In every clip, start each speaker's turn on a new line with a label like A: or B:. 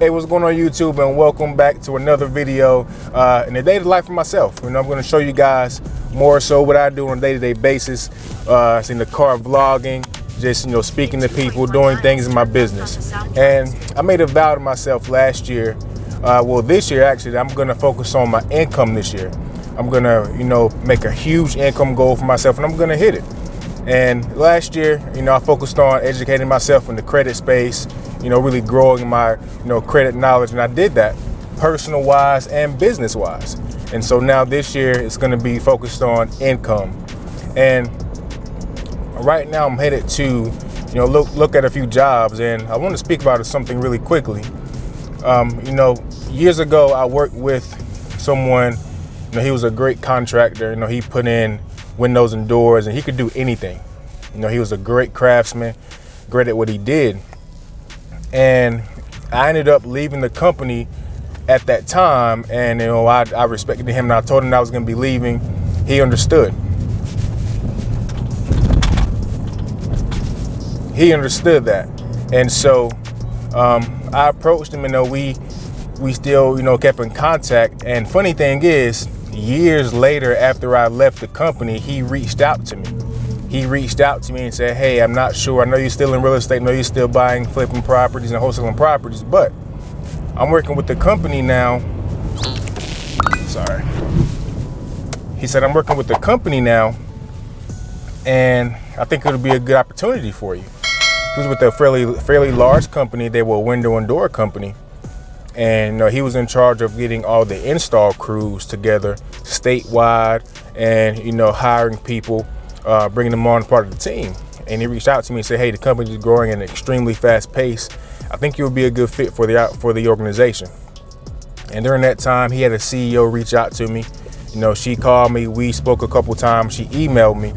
A: Hey, what's going on YouTube, and welcome back to another video in the day-to-day life of myself. I'm going to show you guys more so what I do on a day-to-day basis. It's in the car vlogging, just speaking to people, doing things in my business. And I made a vow to myself last year, well this year actually, I'm going to focus on my income this year. I'm going to make a huge income goal for myself, and I'm going to hit it. And last year, I focused on educating myself in the credit space, really growing my, credit knowledge. And I did that personal wise and business wise. And so now this year it's going to be focused on income. And right now I'm headed to, look at a few jobs, and I want to speak about something really quickly. Years ago I worked with someone, he was a great contractor. He put in windows and doors, and he could do anything. He was a great craftsman, great at what he did. And I ended up leaving the company at that time, and I respected him, and I told him I was going to be leaving. He understood. He understood that. And so I approached him, and we still kept in contact. And funny thing is, years later, after I left the company, he reached out to me. He reached out to me and said, hey, I'm not sure. I know you're still in real estate. I know you're still buying, flipping properties and wholesaling properties, but I'm working with the company now. Sorry. He said, I'm working with the company now, and I think it'll be a good opportunity for you. He was with a fairly large company. They were a window and door company. And he was in charge of getting all the install crews together statewide, and hiring people, bringing them on part of the team. And he reached out to me and said, hey, the company is growing at an extremely fast pace. I think you would be a good fit for the organization. And during that time, he had a CEO reach out to me. She called me, we spoke a couple times, she emailed me,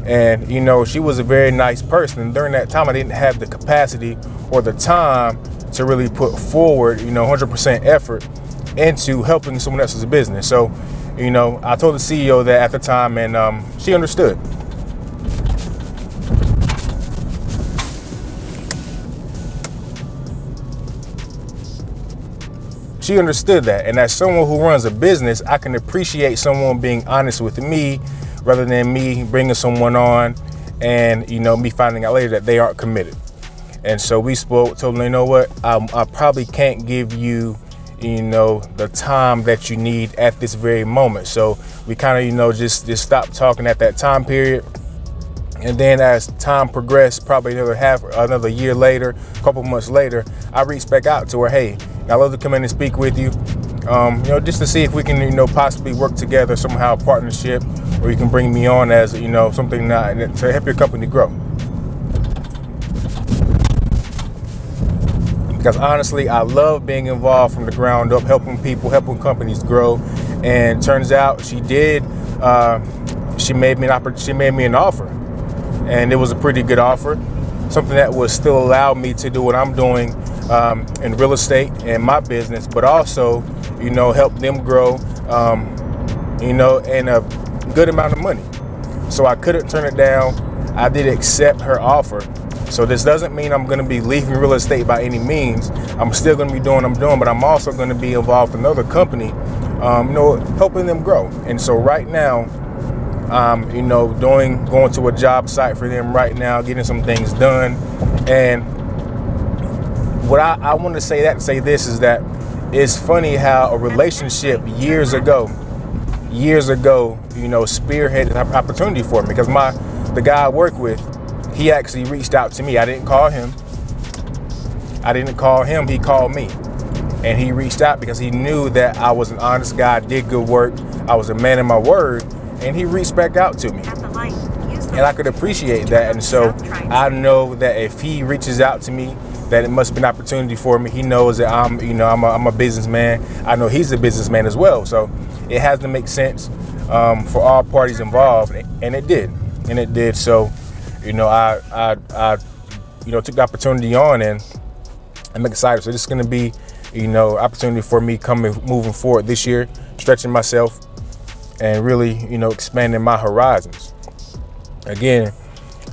A: and she was a very nice person. And during that time, I didn't have the capacity or the time to really put forward 100% effort into helping someone else's business. So I told the CEO that at the time, and she understood. She understood that. And as someone who runs a business, I can appreciate someone being honest with me rather than me bringing someone on and me finding out later that they aren't committed. And so we spoke, told them, what, I probably can't give you, the time that you need at this very moment. So we kind of, just stopped talking at that time period. And then as time progressed, probably another year later, a couple months later, I reached back out to her. Hey, I'd love to come in and speak with you, just to see if we can, possibly work together somehow, a partnership, or you can bring me on as, something to help your company grow. Because honestly, I love being involved from the ground up, helping people, helping companies grow. And turns out she did. She made me an offer, and it was a pretty good offer. Something that would still allow me to do what I'm doing in real estate and my business, but also, help them grow, and a good amount of money. So I couldn't turn it down. I did accept her offer. So this doesn't mean I'm going to be leaving real estate by any means. I'm still going to be doing what I'm doing, but I'm also going to be involved in another company, helping them grow. And so right now, going to a job site for them right now, getting some things done. And what I want to say this is that it's funny how a relationship years ago, spearheaded an opportunity for me, because the guy I work with, he actually reached out to me. I didn't call him, he called me. And he reached out because he knew that I was an honest guy, I did good work, I was a man of my word, and he reached back out to me. And I could appreciate that. And so I know that if he reaches out to me, that it must be an opportunity for me. He knows that I'm a businessman. I know he's a businessman as well. So it has to make sense for all parties involved, and it did. So I took the opportunity on, and I'm excited. So this is going to be, opportunity for me moving forward this year, stretching myself and really, expanding my horizons. Again,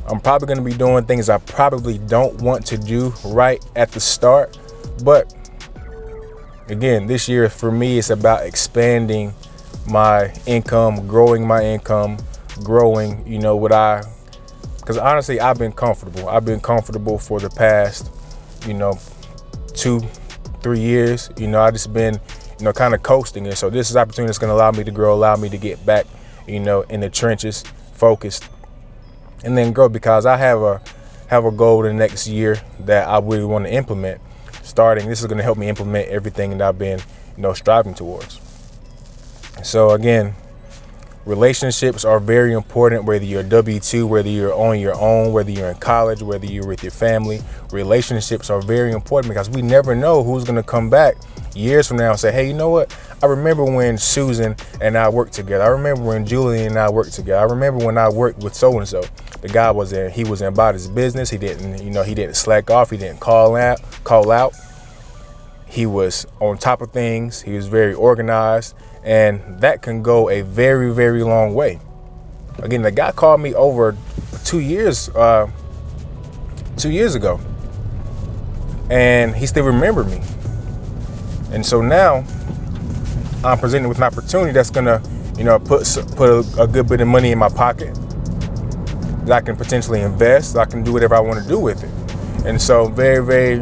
A: I'm probably going to be doing things I probably don't want to do right at the start, but again, this year for me, it's about expanding my income, growing my income, growing, because honestly, I've been comfortable. I've been comfortable for the past, 2-3 years. I just been, kind of coasting it. So this is opportunity that's going to allow me to grow, allow me to get back, in the trenches, focused, and then grow, because I have a goal in the next year that I really want to implement. This is going to help me implement everything that I've been, striving towards. So again, relationships are very important, whether you're W-2, whether you're on your own, whether you're in college, whether you're with your family. Relationships are very important, because we never know who's going to come back years from now and say, hey, you know what? I remember when Susan and I worked together. I remember when Julian and I worked together. I remember when I worked with so-and-so. The guy he was about his business. He didn't, he didn't slack off. He didn't call out. He was on top of things. He was very organized, and that can go a very, very long way. Again, the guy called me over 2 years ago, and he still remembered me. And so now I'm presented with an opportunity that's gonna, put a good bit of money in my pocket that I can potentially invest. I can do whatever I want to do with it. And so very, very,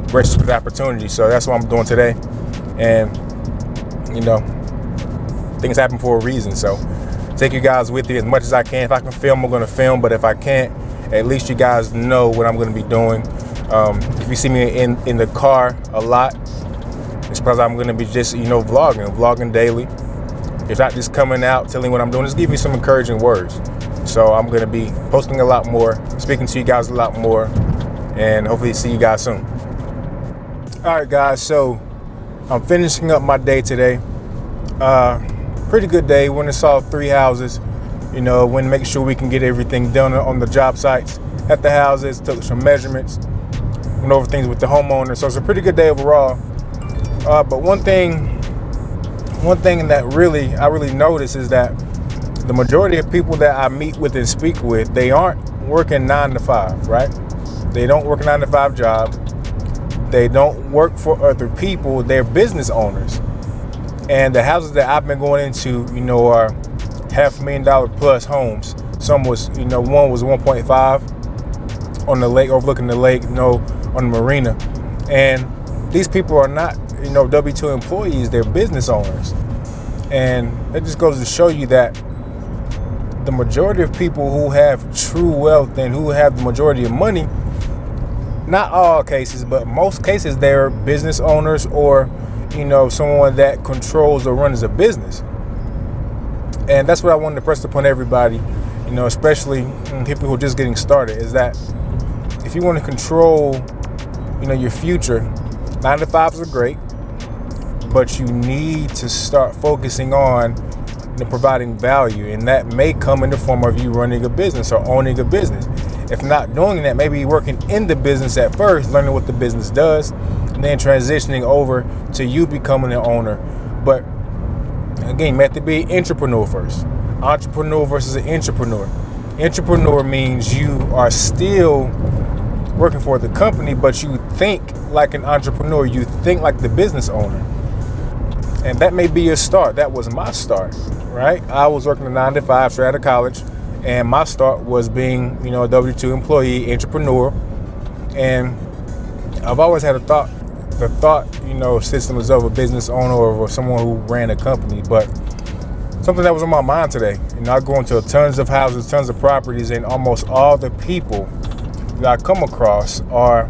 A: gracious for the opportunity. So that's what I'm doing today. And, things happen for a reason. So take you guys with you as much as I can. If I can film, I'm going to film. But if I can't, at least you guys know what I'm going to be doing. If you see me in the car a lot, it's because I'm going to be just, vlogging daily. If not just coming out, telling what I'm doing, just give you some encouraging words. So I'm going to be posting a lot more, speaking to you guys a lot more, and hopefully see you guys soon. All right, guys, so I'm finishing up my day today. Pretty good day. Went and saw 3 houses. Went to make sure we can get everything done on the job sites at the houses, took some measurements, went over things with the homeowner. So it's a pretty good day overall. But one thing that I really notice is that the majority of people that I meet with and speak with, they aren't working 9 to 5, right? They don't work a 9 to 5 job. They don't work for other people. They're business owners. And the houses that I've been going into, are $500,000 plus homes. Some was, one was 1.5 on the lake, overlooking the lake, on the marina. And these people are not, W-2 employees. They're business owners. And it just goes to show you that the majority of people who have true wealth and who have the majority of money, not all cases, but most cases, they're business owners or, someone that controls or runs a business. And that's what I wanted to press upon everybody, especially people who are just getting started, is that if you want to control, your future, 9 to 5s are great, but you need to start focusing on providing value. And that may come in the form of you running a business or owning a business. If not doing that, maybe working in the business at first, learning what the business does, and then transitioning over to you becoming an owner. But again, you have to be an entrepreneur first. Entrepreneur versus an entrepreneur. Entrepreneur means you are still working for the company, but you think like an entrepreneur. You think like the business owner. And that may be your start. That was my start, right? I was working a 9 to 5 straight out of college. And my start was being, a W-2 employee, entrepreneur. And I've always had the thought, systems of a business owner or someone who ran a company. But something that was on my mind today, I go into tons of houses, tons of properties, and almost all the people that I come across are,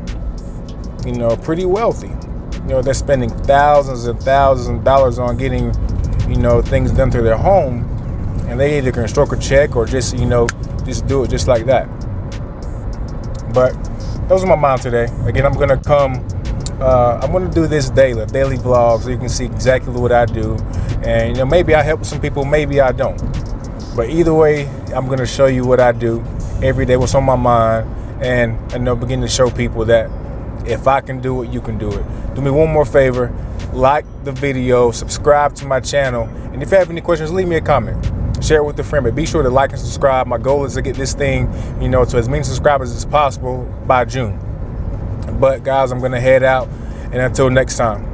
A: pretty wealthy. They're spending thousands and thousands of dollars on getting, things done to their home. And they either can stroke a check or just do it just like that. But those are my mind today. Again, I'm gonna do this daily vlog, so you can see exactly what I do. And maybe I help some people, maybe I don't. But either way, I'm gonna show you what I do every day, what's on my mind, and begin to show people that if I can do it, you can do it. Do me one more favor, like the video, subscribe to my channel, and if you have any questions, leave me a comment. Share it with a friend, but be sure to like and subscribe. My goal is to get this thing, to as many subscribers as possible by June. But guys, I'm gonna head out, and until next time.